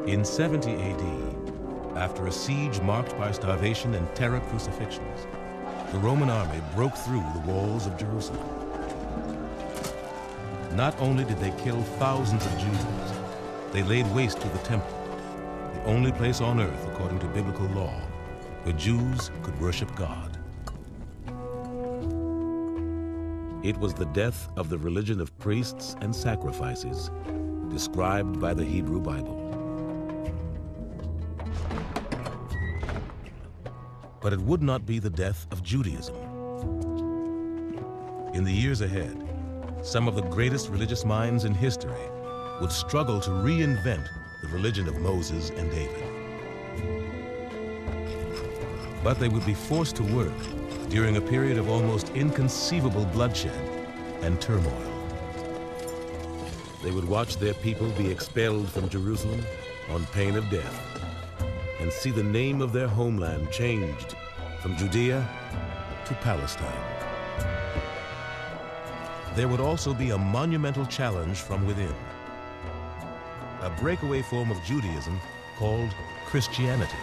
In 70 AD, after a siege marked by starvation and terror crucifixions, the Roman army broke through the walls of Jerusalem. Not only did they kill thousands of Jews, they laid waste to the temple, the only place on earth, according to biblical law, where Jews could worship God. It was the death of the religion of priests and sacrifices, described by the Hebrew Bible. But it would not be the death of Judaism. In the years ahead, some of the greatest religious minds in history would struggle to reinvent the religion of Moses and David. But they would be forced to work during a period of almost inconceivable bloodshed and turmoil. They would watch their people be expelled from Jerusalem on pain of death, and see the name of their homeland changed from Judea to Palestine. There would also be a monumental challenge from within, a breakaway form of Judaism called Christianity.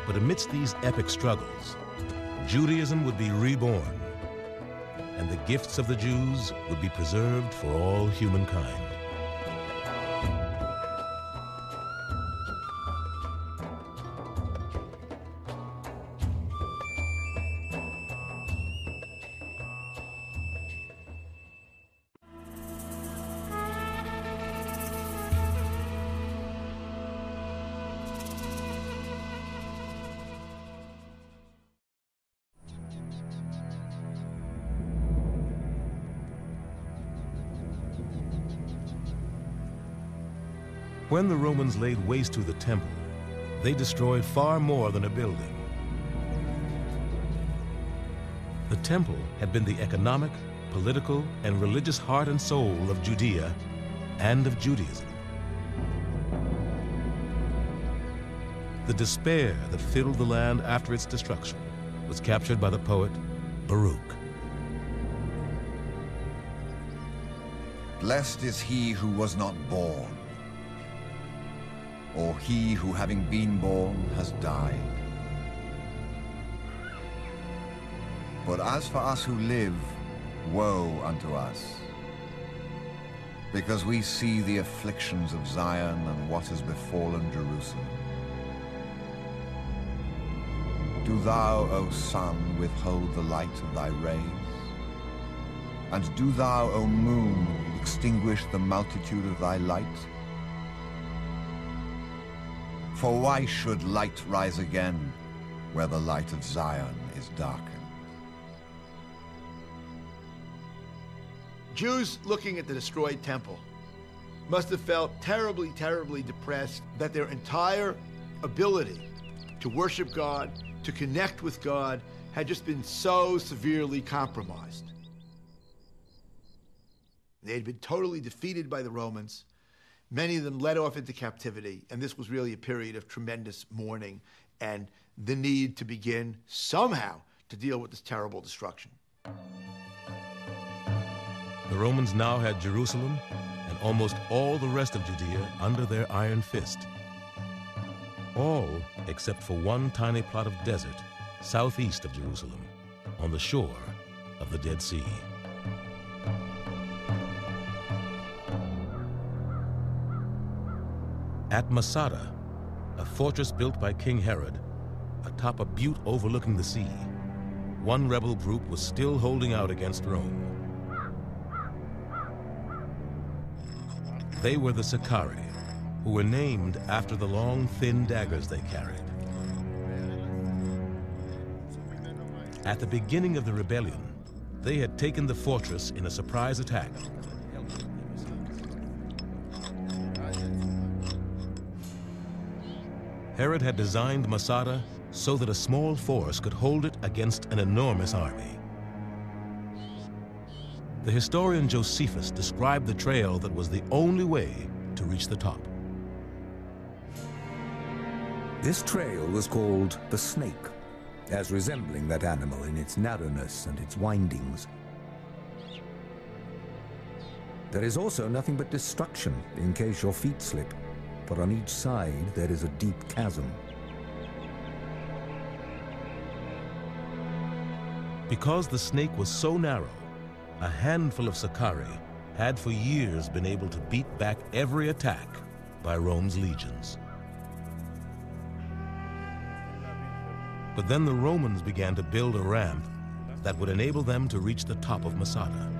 But amidst these epic struggles, Judaism would be reborn, and the gifts of the Jews would be preserved for all humankind. When the Romans laid waste to the temple, they destroyed far more than a building. The temple had been the economic, political, and religious heart and soul of Judea and of Judaism. The despair that filled the land after its destruction was captured by the poet Baruch. Blessed is he who was not born, or he who, having been born, has died. But as for us who live, woe unto us, because we see the afflictions of Zion and what has befallen Jerusalem. Do thou, O sun, withhold the light of thy rays? And do thou, O moon, extinguish the multitude of thy light? For why should light rise again where the light of Zion is darkened? Jews looking at the destroyed temple must have felt terribly, terribly depressed that their entire ability to worship God, to connect with God, had just been so severely compromised. They had been totally defeated by the Romans. Many of them led off into captivity, and this was really a period of tremendous mourning and the need to begin somehow to deal with this terrible destruction. The Romans now had Jerusalem and almost all the rest of Judea under their iron fist. All except for one tiny plot of desert southeast of Jerusalem, on the shore of the Dead Sea. At Masada, a fortress built by King Herod, atop a butte overlooking the sea, one rebel group was still holding out against Rome. They were the Sicarii, who were named after the long, thin daggers they carried. At the beginning of the rebellion, they had taken the fortress in a surprise attack. Herod had designed Masada so that a small force could hold it against an enormous army. The historian Josephus described the trail that was the only way to reach the top. This trail was called the Snake, as resembling that animal in its narrowness and its windings. There is also nothing but destruction in case your feet slip, for on each side there is a deep chasm. Because the snake was so narrow, a handful of Sicarii had for years been able to beat back every attack by Rome's legions. But then the Romans began to build a ramp that would enable them to reach the top of Masada.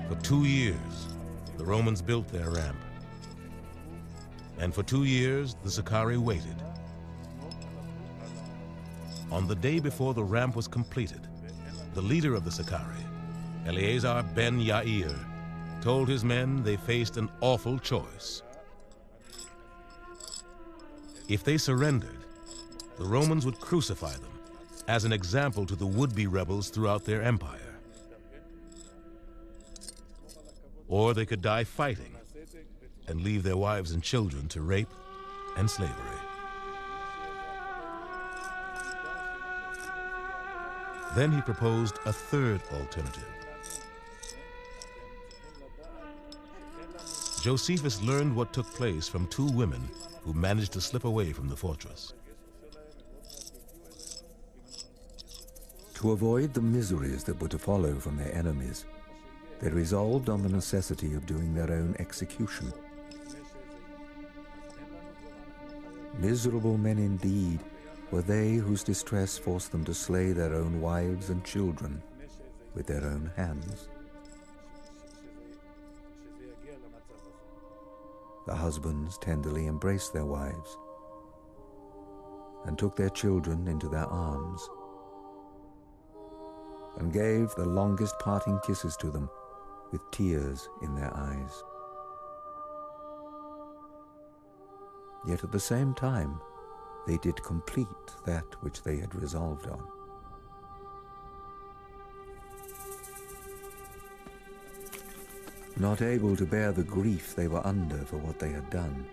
For 2 years, the Romans built their ramp. And for 2 years, the Sicarii waited. On the day before the ramp was completed, the leader of the Sicarii, Eleazar ben Yair, told his men they faced an awful choice. If they surrendered, the Romans would crucify them as an example to the would-be rebels throughout their empire. Or they could die fighting and leave their wives and children to rape and slavery. Then he proposed a third alternative. Josephus learned what took place from 2 women who managed to slip away from the fortress. To avoid the miseries that were to follow from their enemies, they resolved on the necessity of doing their own execution. Miserable men indeed were they whose distress forced them to slay their own wives and children with their own hands. The husbands tenderly embraced their wives and took their children into their arms and gave the longest parting kisses to them with tears in their eyes. Yet at the same time, they did complete that which they had resolved on. Not able to bear the grief they were under for what they had done,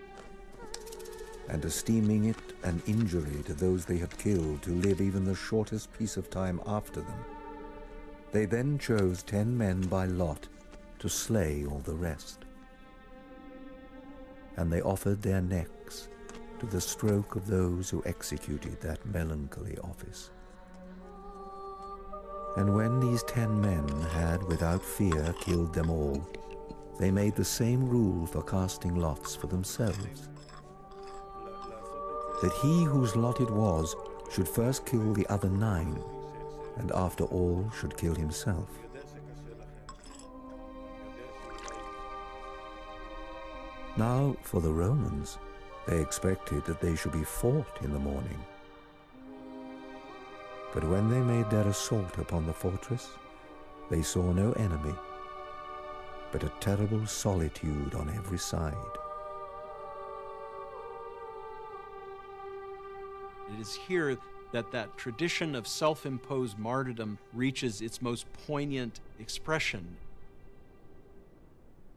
and esteeming it an injury to those they had killed to live even the shortest piece of time after them, they then chose 10 men by lot to slay all the rest. And they offered their necks to the stroke of those who executed that melancholy office. And when these 10 men had without fear killed them all, they made the same rule for casting lots for themselves, that he whose lot it was should first kill the other 9, and after all should kill himself. Now, for the Romans, they expected that they should be fought in the morning. But when they made their assault upon the fortress, they saw no enemy, but a terrible solitude on every side. It is here that that tradition of self-imposed martyrdom reaches its most poignant expression.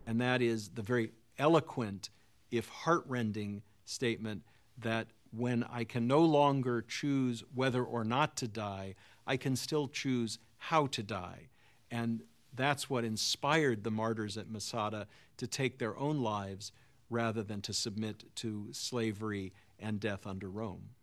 And that is the very eloquent, if heart-rending, statement that when I can no longer choose whether or not to die, I can still choose how to die. And that's what inspired the martyrs at Masada to take their own lives rather than to submit to slavery and death under Rome.